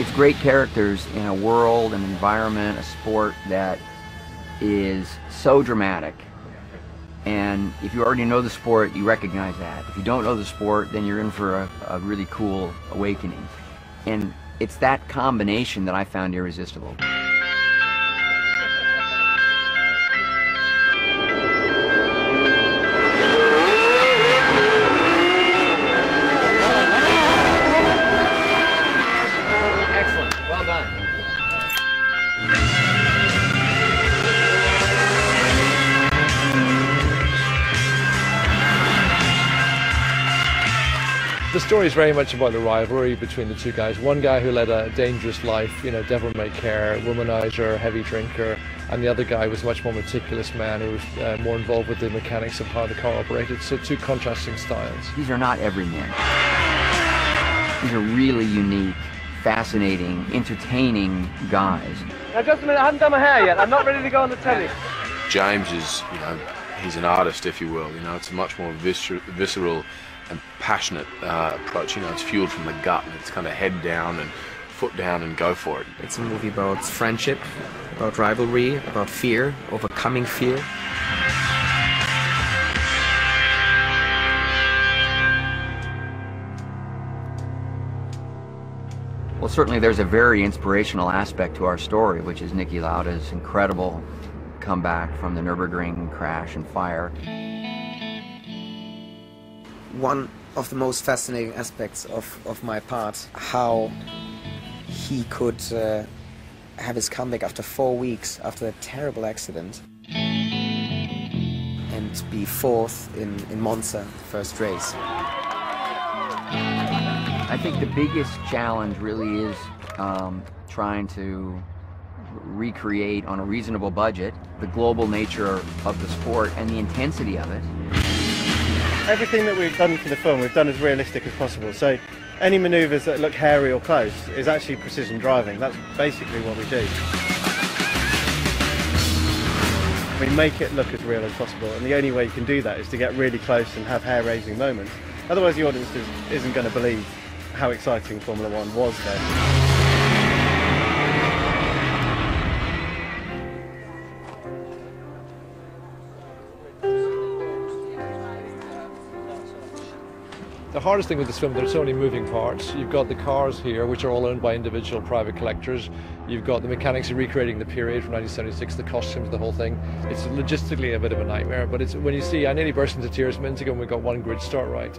It's great characters in a world, an environment, a sport that is so dramatic. And if you already know the sport, you recognize that. If you don't know the sport, then you're in for a really cool awakening. And it's that combination that I found irresistible. Excellent. Well done. The story is very much about the rivalry between the two guys. One guy who led a dangerous life, you know, devil-may-care, womanizer, heavy drinker, and the other guy was a much more meticulous man who was more involved with the mechanics of how the car operated. So two contrasting styles. These are not everymen. These are really unique, fascinating, entertaining guys. Now just a minute, I haven't done my hair yet. I'm not ready to go on the telly. James is, you know, he's an artist, if you will. You know, it's a much more visceral and passionate approach. You know, it's fueled from the gut, and it's kind of head down and foot down and go for it. It's a movie about friendship, about rivalry, about fear, overcoming fear. Well, certainly there's a very inspirational aspect to our story, which is Niki Lauda's incredible comeback from the Nürburgring crash and fire. One of the most fascinating aspects of my part, how he could have his comeback after 4 weeks after a terrible accident and be fourth in Monza, the first race. I think the biggest challenge really is trying to recreate on a reasonable budget the global nature of the sport and the intensity of it. Everything that we've done for the film, we've done as realistic as possible. So any manoeuvres that look hairy or close is actually precision driving. That's basically what we do. We make it look as real as possible, and the only way you can do that is to get really close and have hair-raising moments. Otherwise the audience isn't going to believe how exciting Formula One was then. The hardest thing with this film, there's so many moving parts. You've got the cars here, which are all owned by individual private collectors. You've got the mechanics of recreating the period from 1976, the costumes, the whole thing. It's logistically a bit of a nightmare, but it's when you see, I nearly burst into tears a minute ago when we got one grid start right.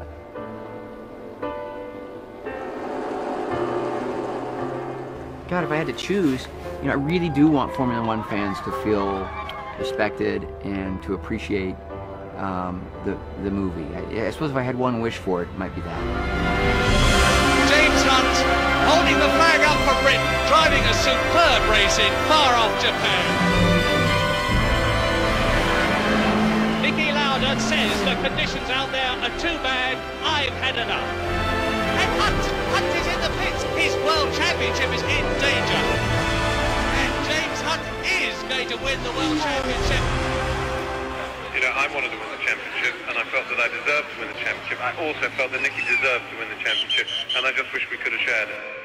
God, if I had to choose, you know, I really do want Formula One fans to feel respected and to appreciate the movie. I suppose if I had one wish for it, it might be that. James Hunt holding the flag up for Britain, driving a superb race in far off Japan. Niki Lauda says the conditions out there are too bad, I've had enough. And Hunt is in the pits, his world championship is in danger. And James Hunt is going to win the world championship. You know, I wanted to win the championship, and I felt that I deserved to win the championship. I also felt that Niki deserved to win the championship, and I just wish we could have shared it.